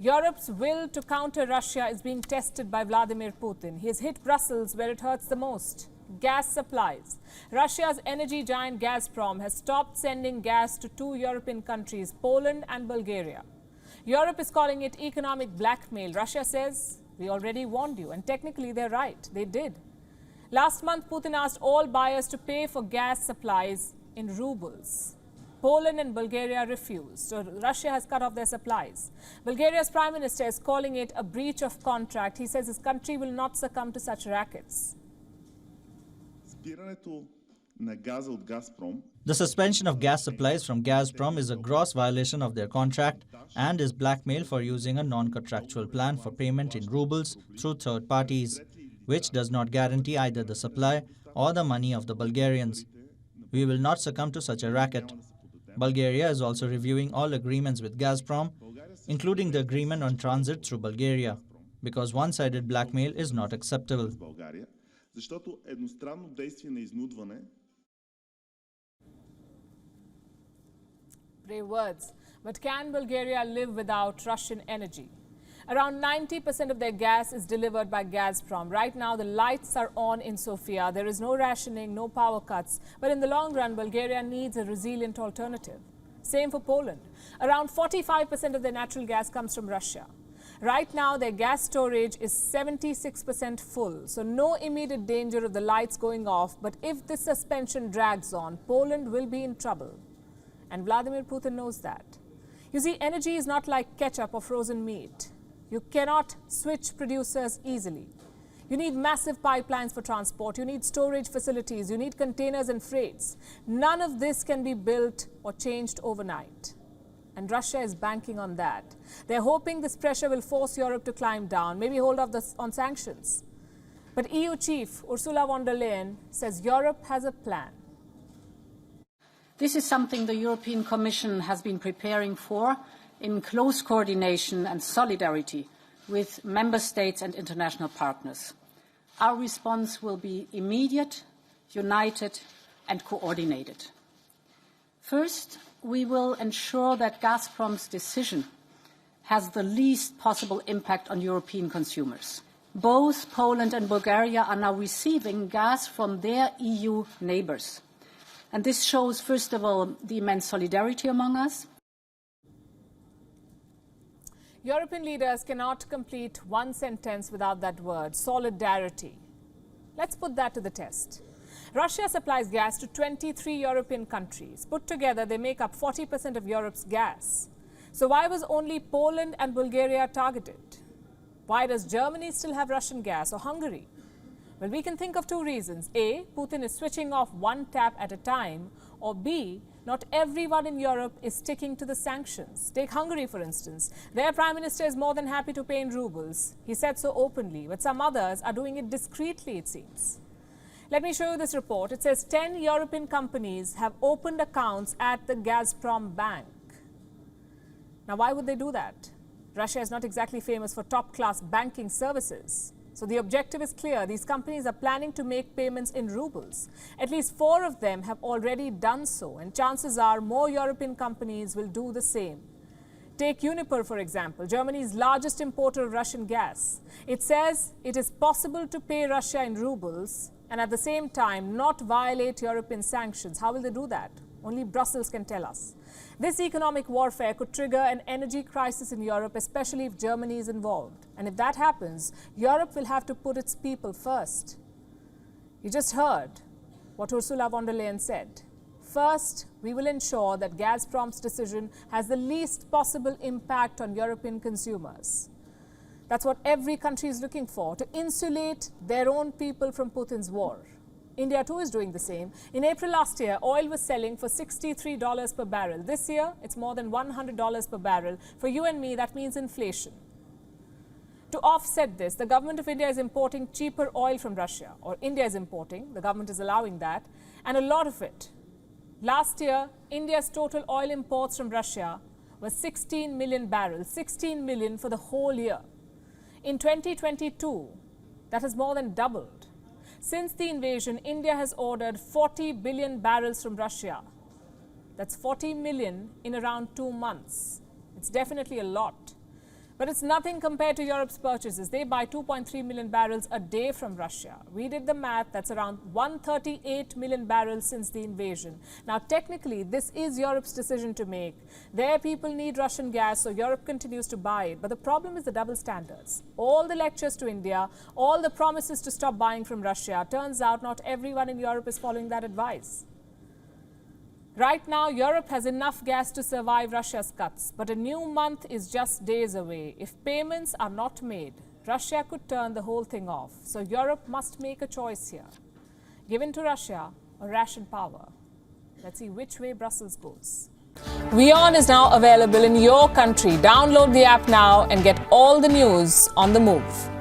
Europe's will to counter Russia is being tested by Vladimir Putin. He has hit Brussels where it hurts the most. Gas supplies. Russia's energy giant Gazprom has stopped sending gas to two European countries, Poland and Bulgaria. Europe is calling it economic blackmail. Russia says, we already warned you. And technically, they're right. They did. Last month, Putin asked all buyers to pay for gas supplies in rubles. Poland and Bulgaria refused. So Russia has cut off their supplies. Bulgaria's prime minister is calling it a breach of contract. He says his country will not succumb to such rackets. The suspension of gas supplies from Gazprom is a gross violation of their contract and is blackmail for using a non-contractual plan for payment in rubles through third parties, which does not guarantee either the supply or the money of the Bulgarians. We will not succumb to such a racket. Bulgaria is also reviewing all agreements with Gazprom, including the agreement on transit through Bulgaria, because one-sided blackmail is not acceptable. Brave words. But can Bulgaria live without Russian energy? Around 90% of their gas is delivered by Gazprom. Right now, the lights are on in Sofia. There is no rationing, no power cuts. But in the long run, Bulgaria needs a resilient alternative. Same for Poland. Around 45% of their natural gas comes from Russia. Right now, their gas storage is 76% full. So no immediate danger of the lights going off. But if this suspension drags on, Poland will be in trouble. And Vladimir Putin knows that. You see, energy is not like ketchup or frozen meat. You cannot switch producers easily. You need massive pipelines for transport. You need storage facilities. You need containers and freights. None of this can be built or changed overnight. And Russia is banking on that. They're hoping this pressure will force Europe to climb down, maybe hold off on sanctions. But EU chief Ursula von der Leyen says Europe has a plan. This is something the European Commission has been preparing for in close coordination and solidarity with member states and international partners. Our response will be immediate, united and coordinated. First, we will ensure that Gazprom's decision has the least possible impact on European consumers. Both Poland and Bulgaria are now receiving gas from their EU neighbours. And this shows, first of all, the immense solidarity among us. European leaders cannot complete one sentence without that word, solidarity. Let's put that to the test. Russia supplies gas to 23 European countries. Put together, they make up 40% of Europe's gas. So why was only Poland and Bulgaria targeted? Why does Germany still have Russian gas, or Hungary? Well, we can think of two reasons. A, Putin is switching off one tap at a time. Or B, not everyone in Europe is sticking to the sanctions. Take Hungary, for instance. Their prime minister is more than happy to pay in rubles. He said so openly, but some others are doing it discreetly, it seems. Let me show you this report. It says 10 European companies have opened accounts at the Gazprom bank. Now, why would they do that? Russia is not exactly famous for top-class banking services. So the objective is clear. These companies are planning to make payments in rubles. At least 4 of them have already done so, and chances are more European companies will do the same. Take Uniper, for example, Germany's largest importer of Russian gas. It says it is possible to pay Russia in rubles and at the same time not violate European sanctions. How will they do that? Only Brussels can tell us. This economic warfare could trigger an energy crisis in Europe, especially if Germany is involved. And if that happens, Europe will have to put its people first. You just heard what Ursula von der Leyen said. First, we will ensure that Gazprom's decision has the least possible impact on European consumers. That's what every country is looking for, to insulate their own people from Putin's war. India too is doing the same. In April last year, oil was selling for $63 per barrel. This year, it's more than $100 per barrel. For you and me, that means inflation. To offset this, the government of India is importing cheaper oil from Russia, or India is importing, the government is allowing that, and a lot of it. Last year, India's total oil imports from Russia was 16 million barrels, 16 million for the whole year. In 2022, that has more than doubled. Since the invasion, India has ordered 40 billion barrels from Russia. That's 40 million in around 2 months. It's definitely a lot. But it's nothing compared to Europe's purchases. They buy 2.3 million barrels a day from Russia. We did the math, that's around 138 million barrels since the invasion. Now, technically, this is Europe's decision to make. Their people need Russian gas, so Europe continues to buy it. But the problem is the double standards. All the lectures to India, all the promises to stop buying from Russia, turns out not everyone in Europe is following that advice. Right now, Europe has enough gas to survive Russia's cuts, but a new month is just days away. If payments are not made, Russia could turn the whole thing off. So Europe must make a choice here. Give in to Russia or ration power. Let's see which way Brussels goes. WION is now available in your country. Download the app now and get all the news on the move.